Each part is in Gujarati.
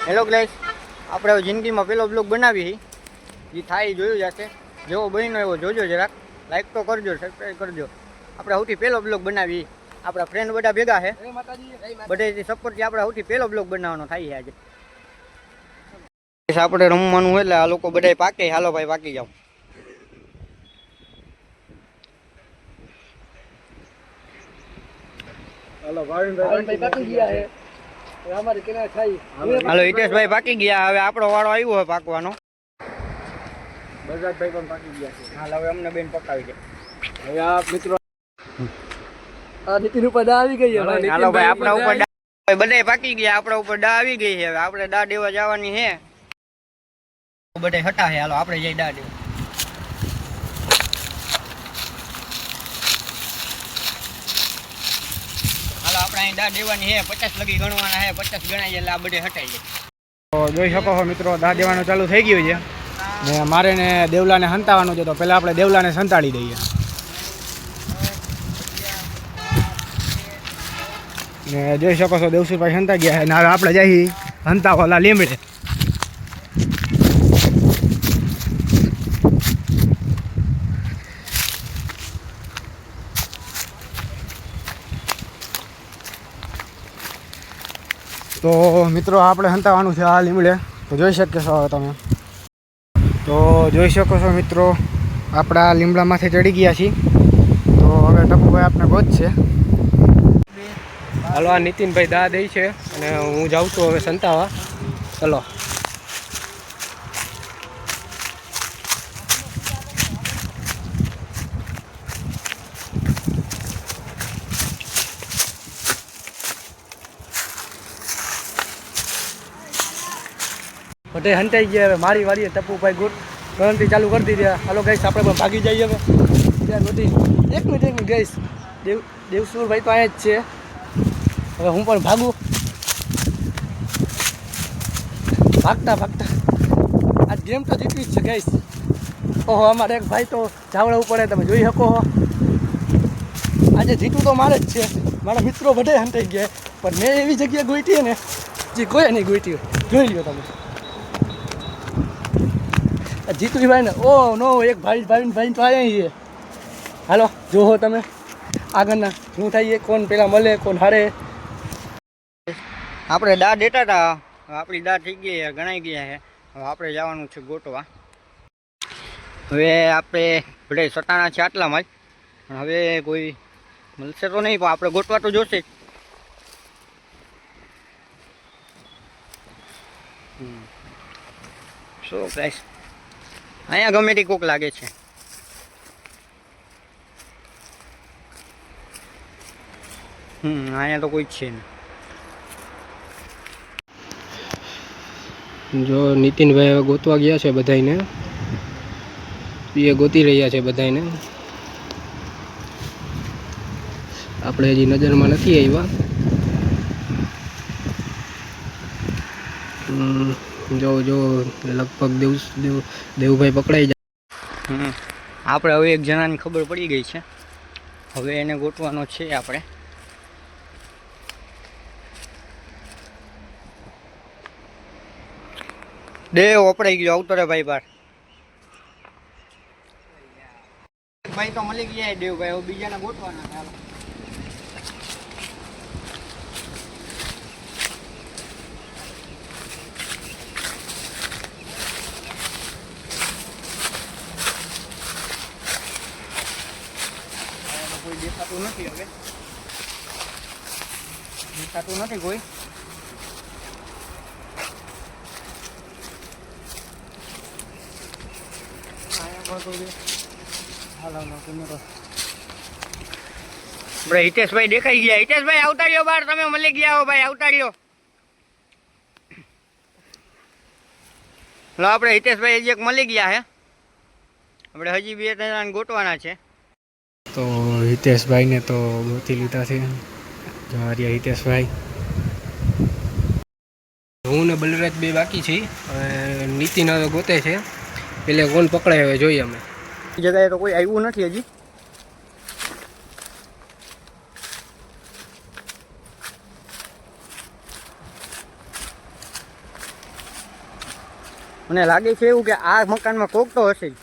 હેલો ગાઈસ, આપણે જિંદગીમાં પહેલો બ્લોગ બનાવી જે થાય જોયું જશે. જેવો બન્યો એવો જોજો, જરાક લાઈક તો કરજો, સબસ્ક્રાઈબ કરજો. આપણે સૌથી પહેલો બ્લોગ બનાવી, આપણા ફ્રેન્ડ બધા ભેગા છે, બધેથી સપોર્ટથી આપણે સૌથી પહેલો બ્લોગ બનાવવાનો થાય છે આજે. આપણે રમવાનું એટલે આ લોકો બધા પાકે. હાલો ભાઈ, પાકી જાઓ. હાલો હિતેશભાઈ પાકી ગયા. હવે આપણો વાળો આવ્યો હોય પાકવાનો. બજાજભાઈ પણ પાકી ગયા છે. હાલ હવે અમને બેન પકાવી છે. હવે આ મિત્રો નીતિન ઉપર દા આવી ગઈ છે. હાલો ભાઈ, આપણા ઉપર બધા પાકી ગયા, આપણા ઉપર દા આવી ગઈ છે. હવે આપણે દા દેવા જવાની છે. બધા હટા છે. હાલો આપણે જઈ દા દેવા. આપણે અહીં દા દેવાની છે. 50 લગી ગણવાના છે. 50 ગણાય એટલે આ બધે હટાઈ જાય. તો જોઈ શકો છો મિત્રો, દા દેવાનું ચાલુ થઈ ગયું છે ને મારે ને દેવલાને સંતાવાનું છે. તો પહેલા આપણે દેવલાને સંતાડી દઈએ ને જોઈ શકો છો દેવસુરભાઈ સંતાઈ ગયા છે ને હવે આપણે જઈએ સંતાવાલા લીમડે. તો મિત્રો આપણે સંતાવાનું છે આ લીમડે. તો જોઈ શકો છો તમે. તો જોઈ શકો છો મિત્રો, આપણા લીમડામાંથી ચડી ગયા છીએ. તો હવે ટપુભાઈ આપણે ગોતશે. હાલો, આ નીતિનભાઈ દા દે છે અને હું જાઉં છું હવે સંતાવા. ચલો. બધે હંતાઈ ગયા. હવે મારી વાડીએ ટપુભાઈ ગણતરી ચાલુ કરી દીધી. હાલો ગાઈસ, આપણે પણ ભાગી જઈએ હવે. ત્યાં બધી એક મિનિટ ગાઈસ, દેવસુરભાઈ તો અહીંયા જ છે. હવે હું પણ ભાગું. ભાગતા આ ગેમ તો જીતવી જ છે ગાઈસ. ઓહો, અમારે એક ભાઈ તો જાવડા ઉપર તમે જોઈ શકો છો. આજે જીતવું તો મારે જ છે. મારા મિત્રો બધે હંતાઈ ગયા, પણ મેં એવી જગ્યાએ ગોઈતી ને જે કોઈ નહીં ગોઈતી. જોઈ લ્યો તમે. જીતુભાઈ ને ઓ નો એક ભાઈ તો આવ્યા છે. હાલો જોવો તમે આગળના શું થાય, કોણ પેલા મળે કોણ હારે. આપણે દા દેતા હતા, આપણી દા થઈ ગઈ છે, ગણાઈ ગયા છે. હવે આપણે જવાનું છે ગોટવા. હવે આપણે બધા સટાણા છે આટલામાં જ, પણ હવે કોઈ મળશે તો નહીં, પણ આપણે ગોટવા તો જોશે જ. શું પ્રાઇસ અહીંયા ગમે તે કોક લાગે છે. અહીંયા તો કોઈ જ છે નહીં. જો નીતિનભાઈ હવે ગોતવા ગયા છે બધાને. એ ગોતી રહ્યા છે બધાને. આપણે હજી નજરમાં નથી આવ્યા. જો લગભગ દેવભાઈ પકડાઈ જાય. આપણે હવે એક જણાની ખબર પડી ગઈ છે. હવે એને ગોતવાનો છે આપણે. દેવ ઓપડાઈ ગયો, આવતો રે ભાઈ બાર. ભાઈ તો મળી ગયા દેવભાઈ. હવે બીજાને ગોતવાના છે. કોઈ દેખાતું નથી. હવે દેખાતું નથી કોઈ. આપણે હિતેશભાઈ દેખાઈ ગયા. હિતેશભાઈ આવતા રહ્યો બહાર, તમે મળી ગયા હો ભાઈ, આવતા રહ્યો. આપણે હિતેશભાઈ હજી એક મળી ગયા હે. આપણે હજી 2 જણાને ગોતવાના છે. તો હિતેશભાઈને તો ગોતી લીધા છે. જવારિયા હિતેશભાઈ. હું ને બલરાજ બે બાકી છીએ. નીતિન હવે ગોતે છે. પેલે કોણ પકડાય હવે જોઈએ અમે. જગ્યાએ તો કોઈ આવ્યું નથી હજી. મને લાગે છે એવું કે આ મકાનમાં કોક તો હશે જ.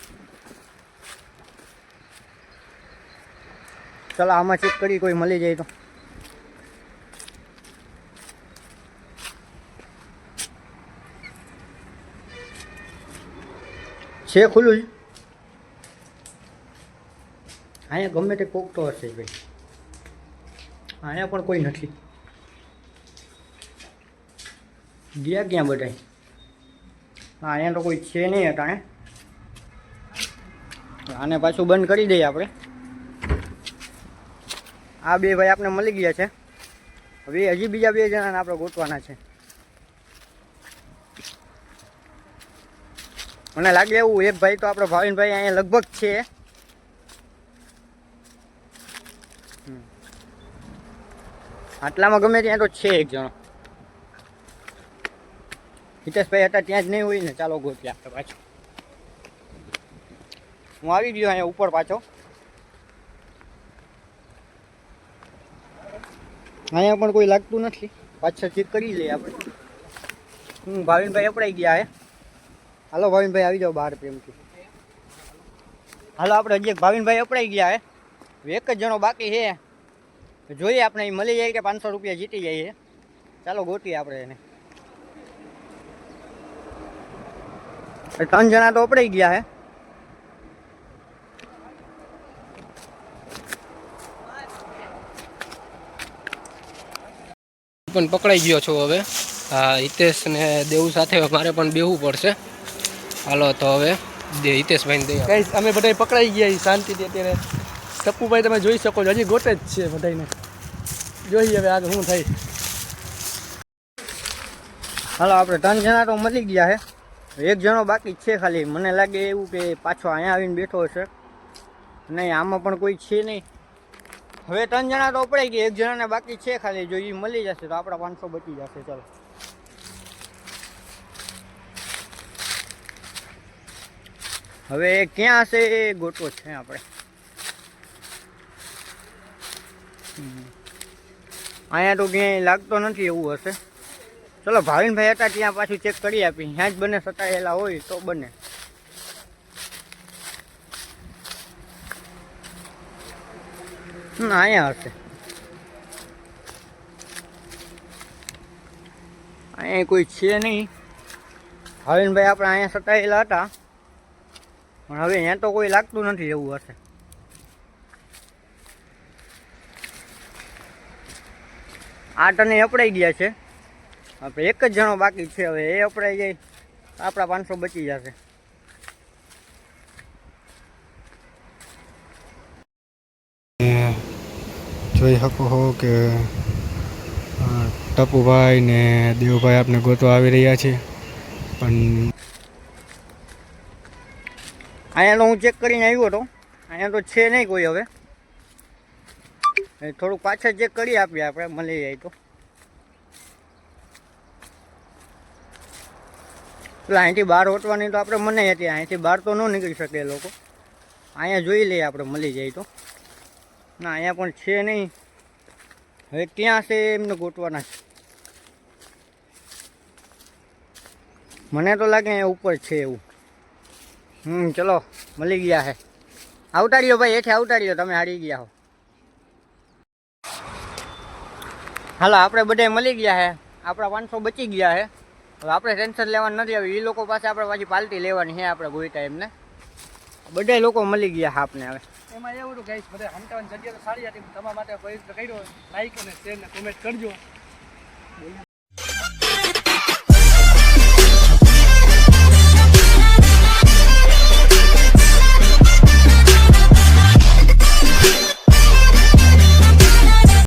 ચાલો આમાં ચેક કરી કોઈ મળી જાય તો. છે ખુલ્લું જ. અહીંયા ગમે તે કોક તો હશે ભાઈ. અહીંયા પણ કોઈ નથી. ગયા ક્યાં બધા? હા અહીંયા તો કોઈ છે નહીં અટાણે. આને પાછું બંધ કરી દઈએ આપણે. આ બે ભાઈ આપણે મળી ગયા છે. હવે હજી બીજા 2 જણાને આપણે ગોતવાના છે. મને લાગે એવું એક ભાઈ તો આપણો ભાવિનભાઈ અહીંયા લગભગ છે. આટલામાં ગમે ત્યાં તો છે એક જણો. હિતેશભાઈ હતા ત્યાં જ નહીં હોય ને. ચાલો ગોતીએ આપણે પાછું. હું આવી ગયો અહીંયા ઉપર પાછો. અહીંયા પણ કોઈ લાગતું નથી. પાછળ ચેક કરી લઈએ આપણે. ભાવિનભાઈ અપડાઈ ગયા હે. હાલો ભાવિનભાઈ આવી જાઓ બહાર પ્રેમથી. હાલો આપણે હજી એક ભાવિનભાઈ અપડાઈ ગયા હે. એક જ જણો બાકી છે. જોઈએ આપણે એ મળી જાય કે 500 રૂપિયા જીતી જઈએ. ચાલો ગોતીએ આપણે એને. 3 જણા તો અપડાઈ ગયા હે. પણ પકડાઈ ગયો છો હવે. હા, હિતેશ ને દેવું સાથે મારે પણ બેહવું પડશે. હાલો તો હવે હિતેશભાઈને દઈએ. ગાઈસ અમે બધા પકડાઈ ગયા શાંતિથી. અત્યારે ટપ્પુભાઈ તમે જોઈ શકો છો, હજી ગોતે જ છે બધાને. જોઈએ હવે આગળ શું થાય. હાલો આપણે 3 જણા તો મળી ગયા હે. એક જણો બાકી છે ખાલી. મને લાગે એવું કે પાછો અહીંયા આવીને બેઠો હશે. નહીં આમાં પણ કોઈ છે નહીં. હવે 3 જણા તો પડાઈ ગયા. એક જણાને બાકી છે ખાલી. જો એ મળી જશે તો આપણા 500 બચી જશે. ચાલો હવે ક્યાં હશે એ ગોટવો છે આપણે. અહીંયા તો ક્યાંય લાગતો નથી એવું હશે. ચલો ભાવિનભાઈ હતા ત્યાં પાછું ચેક કરી આપી. ત્યાં જ બને સટાયેલા હોય તો બને. અહીંયા હશે. અહીંયા કોઈ છે નહીં. ભાવિનભાઈ આપણે અહીંયા સટાયેલા હતા પણ હવે અહીંયા તો કોઈ લાગતું નથી એવું હશે. આ ટને અપડાઈ ગયા છે. આપણે એક જ જણો બાકી છે. હવે એ અપડાઈ જાય આપણા 500 બચી જશે. જોઈ શકો છો કે ટપુભાઈ ને દેવભાઈ આપણે ગોતવા આવી રહ્યા છે. પણ અહીંયા તો હું ચેક કરીને આવ્યો હતો. અહીંયા તો છે નહીં કોઈ. હવે થોડુંક પાછળ ચેક કરી આપીએ આપણે મળી જાય તો. એટલે અહીંથી બહાર ઓટવાની તો આપણે મને હતી. અહીંથી બહાર તો ન નીકળી શકે એ લોકો. અહીંયા જોઈ લઈએ આપણે મળી જાય તો. ના અહીંયા પણ છે નહીં. હવે ક્યાં છે એમને ગોતવાના છે. મને તો લાગે અહીંયા ઉપર છે એવું. ચલો મળી ગયા હે. આવતા રહ્યો ભાઈ, હેઠે આવતા રહ્યો. તમે હારી ગયા હો. હાલો આપણે બધા મળી ગયા હે. આપણા 500 બચી ગયા હે. હવે આપણે ટેન્શન લેવાનું નથી. હવે એ લોકો પાસે આપણે પાછી પાલટી લેવાની છે. આપણે ગોઈતા એમને બધા લોકો મળી ગયા હા આપને. હવે એમાં એવું હતું ગાઈસ, બધા હમટાવાની જગ્યા તો સારી હતી. તમારા માટે પ્રયત્ન કર્યો. લાઈક અને શેર ને કોમેન્ટ કરજો.